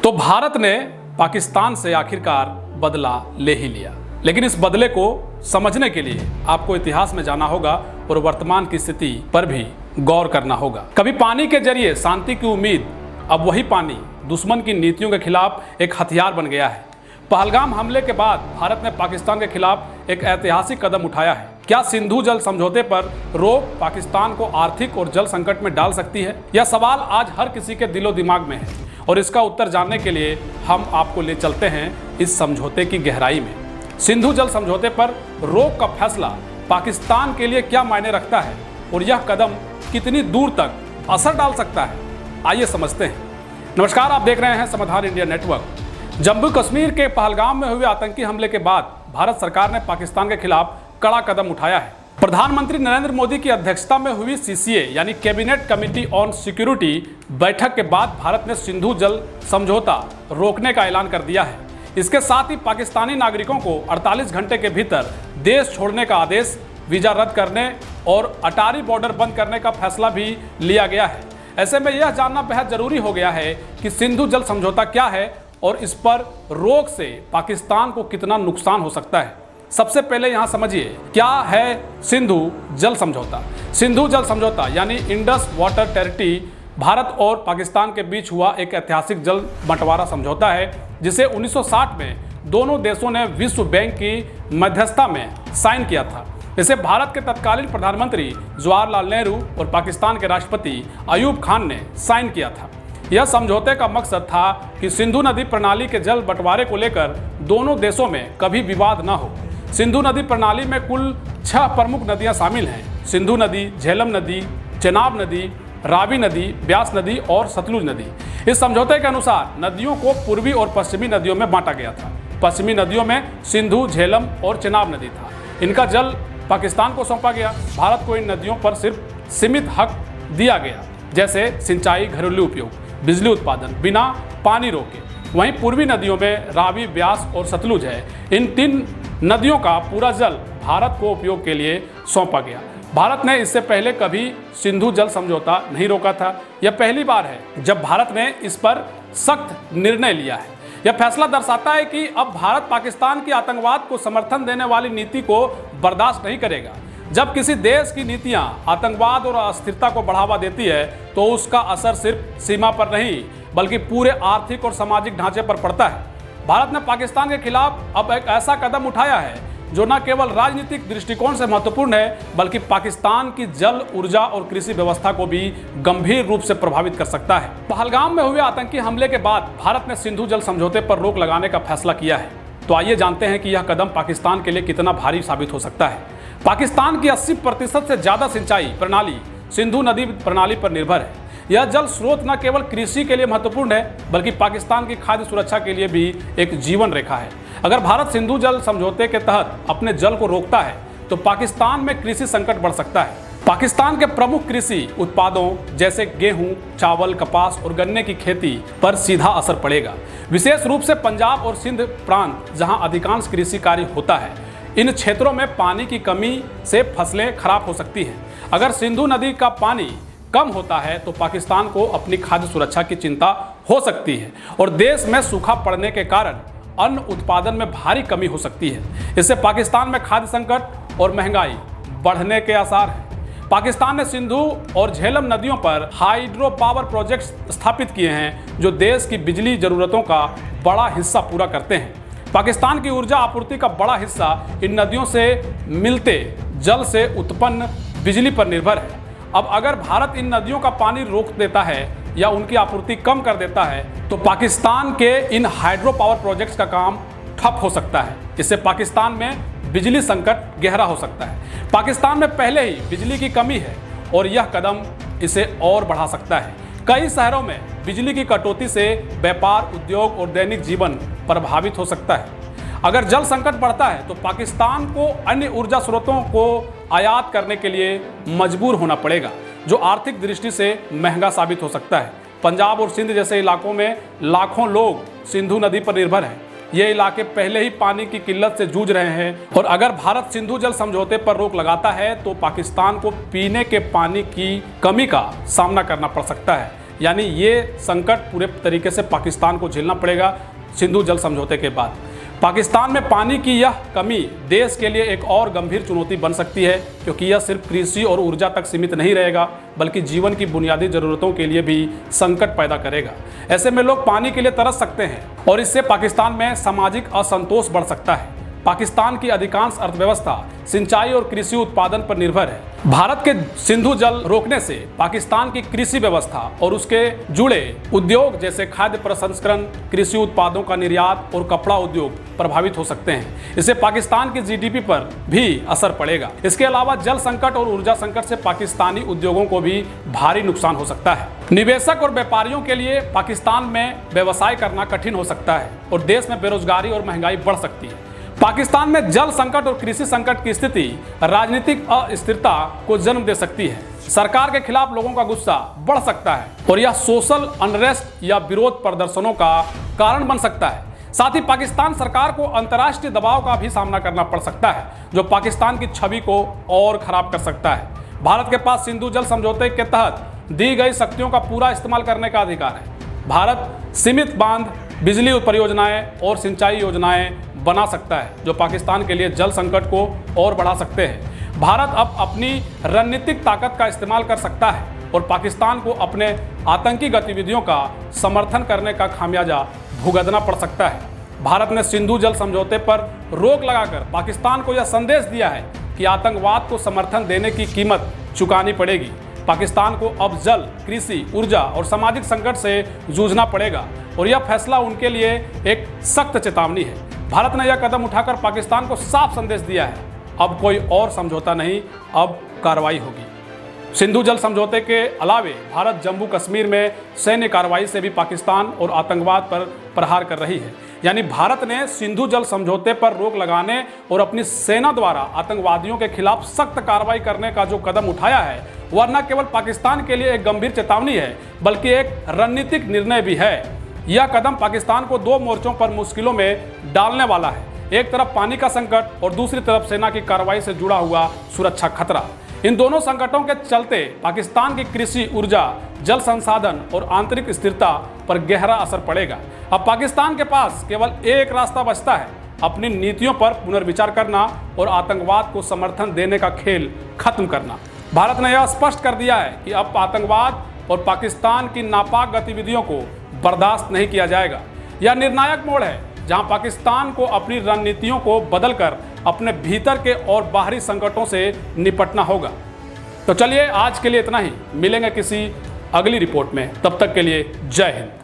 तो भारत ने पाकिस्तान से आखिरकार बदला ले ही लिया, लेकिन इस बदले को समझने के लिए आपको इतिहास में जाना होगा और वर्तमान की स्थिति पर भी गौर करना होगा। कभी पानी के जरिए शांति की उम्मीद, अब वही पानी दुश्मन की नीतियों के खिलाफ एक हथियार बन गया है। पहलगाम हमले के बाद भारत ने पाकिस्तान के खिलाफ एक ऐतिहासिक कदम उठाया है। क्या सिंधु जल समझौते पर रोक पाकिस्तान को आर्थिक और जल संकट में डाल सकती है? यह सवाल आज हर किसी के दिलो दिमाग में है और इसका उत्तर जानने के लिए हम आपको ले चलते हैं इस समझौते की गहराई में। सिंधु जल समझौते पर रोक का फैसला पाकिस्तान के लिए क्या मायने रखता है और यह कदम कितनी दूर तक असर डाल सकता है, आइए समझते हैं। नमस्कार, आप देख रहे हैं समाधान इंडिया नेटवर्क। जम्मू कश्मीर के पहलगाम में हुए आतंकी हमले के बाद भारत सरकार ने पाकिस्तान के खिलाफ कड़ा कदम उठाया है। प्रधानमंत्री नरेंद्र मोदी की अध्यक्षता में हुई CCA यानी कैबिनेट कमेटी ऑन सिक्योरिटी बैठक के बाद भारत ने सिंधु जल समझौता रोकने का ऐलान कर दिया है। इसके साथ ही पाकिस्तानी नागरिकों को 48 घंटे के भीतर देश छोड़ने का आदेश, वीजा रद्द करने और अटारी बॉर्डर बंद करने का फैसला भी लिया गया है। ऐसे में यह जानना बेहद जरूरी हो गया है कि सिंधु जल समझौता क्या है और इस पर रोक से पाकिस्तान को कितना नुकसान हो सकता है। सबसे पहले यहां समझिए क्या है सिंधु जल समझौता। सिंधु जल समझौता यानी इंडस वाटर टेरिटरी भारत और पाकिस्तान के बीच हुआ एक ऐतिहासिक जल बंटवारा समझौता है, जिसे 1960 में दोनों देशों ने विश्व बैंक की मध्यस्थता में साइन किया था। इसे भारत के तत्कालीन प्रधानमंत्री जवाहरलाल नेहरू और पाकिस्तान के राष्ट्रपति अयूब खान ने साइन किया था। यह समझौते का मकसद था कि सिंधु नदी प्रणाली के जल बंटवारे को लेकर दोनों देशों में कभी विवाद न हो। सिंधु नदी प्रणाली में कुल 6 प्रमुख नदियां शामिल हैं: सिंधु नदी, झेलम नदी, चेनाब नदी, रावी नदी, ब्यास नदी और सतलुज नदी। इस समझौते के अनुसार नदियों को पूर्वी और पश्चिमी नदियों में बांटा गया था। पश्चिमी नदियों में सिंधु, झेलम और चेनाब नदी था। इनका जल पाकिस्तान को सौंपा गया। भारत को इन नदियों पर सिर्फ सीमित हक दिया गया, जैसे सिंचाई, घरेलू उपयोग, बिजली उत्पादन बिना पानी रोके। वहीं पूर्वी नदियों में रावी, ब्यास और सतलुज है। इन 3 नदियों का पूरा जल भारत को उपयोग के लिए सौंपा गया। भारत ने इससे पहले कभी सिंधु जल समझौता नहीं रोका था। यह पहली बार है जब भारत ने इस पर सख्त निर्णय लिया है। यह फैसला दर्शाता है कि अब भारत पाकिस्तान की आतंकवाद को समर्थन देने वाली नीति को बर्दाश्त नहीं करेगा। जब किसी देश की नीतियां आतंकवाद और अस्थिरता को बढ़ावा देती है तो उसका असर सिर्फ सीमा पर नहीं बल्कि पूरे आर्थिक और सामाजिक ढांचे पर पड़ता है। भारत ने पाकिस्तान के खिलाफ अब एक ऐसा कदम उठाया है जो न केवल राजनीतिक दृष्टिकोण से महत्वपूर्ण है बल्कि पाकिस्तान की जल, ऊर्जा और कृषि व्यवस्था को भी गंभीर रूप से प्रभावित कर सकता है। पहलगाम में हुए आतंकी हमले के बाद भारत ने सिंधु जल समझौते पर रोक लगाने का फैसला किया है। तो आइए जानते हैं कि यह कदम पाकिस्तान के लिए कितना भारी साबित हो सकता है। पाकिस्तान की 80% से ज्यादा सिंचाई प्रणाली सिंधु नदी प्रणाली पर निर्भर है। यह जल स्रोत न केवल कृषि के लिए महत्वपूर्ण है बल्कि पाकिस्तान की खाद्य सुरक्षा के लिए भी एक जीवन रेखा है। अगर भारत सिंधु जल समझौते के तहत अपने जल को रोकता है तो पाकिस्तान में कृषि संकट बढ़ सकता है। पाकिस्तान के प्रमुख कृषि उत्पादों जैसे गेहूं, चावल, कपास और गन्ने की खेती पर सीधा असर पड़ेगा। विशेष रूप से पंजाब और सिंध प्रांत जहां अधिकांश कृषि कार्य होता है, इन क्षेत्रों में पानी की कमी से फसलें खराब हो सकती हैं। अगर सिंधु नदी का पानी कम होता है तो पाकिस्तान को अपनी खाद्य सुरक्षा की चिंता हो सकती है और देश में सूखा पड़ने के कारण अन्न उत्पादन में भारी कमी हो सकती है। इससे पाकिस्तान में खाद्य संकट और महंगाई बढ़ने के आसार हैं। पाकिस्तान ने सिंधु और झेलम नदियों पर हाइड्रो पावर प्रोजेक्ट्स स्थापित किए हैं जो देश की बिजली जरूरतों का बड़ा हिस्सा पूरा करते हैं। पाकिस्तान की ऊर्जा आपूर्ति का बड़ा हिस्सा इन नदियों से मिलते जल से उत्पन्न बिजली पर निर्भर है। अब अगर भारत इन नदियों का पानी रोक देता है या उनकी आपूर्ति कम कर देता है तो पाकिस्तान के इन हाइड्रो पावर प्रोजेक्ट्स का काम ठप हो सकता है। इससे पाकिस्तान में बिजली संकट गहरा हो सकता है। पाकिस्तान में पहले ही बिजली की कमी है और यह कदम इसे और बढ़ा सकता है। कई शहरों में बिजली की कटौती से व्यापार, उद्योग और दैनिक जीवन प्रभावित हो सकता है। अगर जल संकट बढ़ता है तो पाकिस्तान को अन्य ऊर्जा स्रोतों को आयात करने के लिए मजबूर होना पड़ेगा, जो आर्थिक दृष्टि से महंगा साबित हो सकता है। पंजाब और सिंध जैसे इलाकों में लाखों लोग सिंधु नदी पर निर्भर हैं। ये इलाके पहले ही पानी की किल्लत से जूझ रहे हैं और अगर भारत सिंधु जल समझौते पर रोक लगाता है तो पाकिस्तान को पीने के पानी की कमी का सामना करना पड़ सकता है। यानी ये संकट पूरे तरीके से पाकिस्तान को झेलना पड़ेगा सिंधु जल समझौते के बाद। पाकिस्तान में पानी की यह कमी देश के लिए एक और गंभीर चुनौती बन सकती है, क्योंकि यह सिर्फ कृषि और ऊर्जा तक सीमित नहीं रहेगा बल्कि जीवन की बुनियादी ज़रूरतों के लिए भी संकट पैदा करेगा। ऐसे में लोग पानी के लिए तरस सकते हैं और इससे पाकिस्तान में सामाजिक असंतोष बढ़ सकता है। पाकिस्तान की अधिकांश अर्थव्यवस्था सिंचाई और कृषि उत्पादन पर निर्भर है। भारत के सिंधु जल रोकने से पाकिस्तान की कृषि व्यवस्था और उसके जुड़े उद्योग जैसे खाद्य प्रसंस्करण, कृषि उत्पादों का निर्यात और कपड़ा उद्योग प्रभावित हो सकते हैं। इससे पाकिस्तान की जीडीपी पर भी असर पड़ेगा। इसके अलावा जल संकट और ऊर्जा संकट से पाकिस्तानी उद्योगों को भी भारी नुकसान हो सकता है। निवेशक और व्यापारियों के लिए पाकिस्तान में व्यवसाय करना कठिन हो सकता है और देश में बेरोजगारी और महंगाई बढ़ सकती है। पाकिस्तान में जल संकट और कृषि संकट की स्थिति राजनीतिक अस्थिरता को जन्म दे सकती है। सरकार के खिलाफ लोगों का गुस्सा बढ़ सकता है और यह सोशल अनरेस्ट या विरोध प्रदर्शनों का कारण बन सकता है। साथ ही पाकिस्तान सरकार को अंतर्राष्ट्रीय दबाव का भी सामना करना पड़ सकता है, जो पाकिस्तान की छवि को और खराब कर सकता है। भारत के पास सिंधु जल समझौते के तहत दी गई शक्तियों का पूरा इस्तेमाल करने का अधिकार है। भारत सीमित बांध, बिजली परियोजनाएं और सिंचाई योजनाएं बना सकता है, जो पाकिस्तान के लिए जल संकट को और बढ़ा सकते हैं। भारत अब अपनी रणनीतिक ताकत का इस्तेमाल कर सकता है और पाकिस्तान को अपने आतंकी गतिविधियों का समर्थन करने का खामियाजा भुगतना पड़ सकता है। भारत ने सिंधु जल समझौते पर रोक लगाकर पाकिस्तान को यह संदेश दिया है कि आतंकवाद को समर्थन देने की कीमत चुकानी पड़ेगी। पाकिस्तान को अब जल, कृषि, ऊर्जा और सामाजिक संकट से जूझना पड़ेगा और यह फैसला उनके लिए एक सख्त चेतावनी है। भारत ने यह कदम उठाकर पाकिस्तान को साफ संदेश दिया है, अब कोई और समझौता नहीं, अब कार्रवाई होगी। सिंधु जल समझौते के अलावे भारत जम्मू कश्मीर में सैन्य कार्रवाई से भी पाकिस्तान और आतंकवाद पर प्रहार कर रही है। यानी भारत ने सिंधु जल समझौते पर रोक लगाने और अपनी सेना द्वारा आतंकवादियों के खिलाफ सख्त कार्रवाई करने का जो कदम उठाया है, वह न केवल पाकिस्तान के लिए एक गंभीर चेतावनी है बल्कि एक रणनीतिक निर्णय भी है। यह कदम पाकिस्तान को दो मोर्चों पर मुश्किलों में डालने वाला है। एक तरफ पानी का संकट और दूसरी तरफ सेना की कार्रवाई से जुड़ा हुआ सुरक्षा खतरा। इन दोनों संकटों के चलते पाकिस्तान की कृषि, ऊर्जा, जल संसाधन और आंतरिक स्थिरता पर गहरा असर पड़ेगा। अब पाकिस्तान के पास केवल एक रास्ता बचता है, अपनी नीतियों पर पुनर्विचार करना और आतंकवाद को समर्थन देने का खेल खत्म करना। भारत ने यह स्पष्ट कर दिया है कि अब आतंकवाद और पाकिस्तान की नापाक गतिविधियों को बर्दाश्त नहीं किया जाएगा। यह निर्णायक मोड़ है जहां पाकिस्तान को अपनी रणनीतियों को बदलकर अपने भीतर के और बाहरी संकटों से निपटना होगा। तो चलिए आज के लिए इतना ही, मिलेंगे किसी अगली रिपोर्ट में, तब तक के लिए जय हिंद।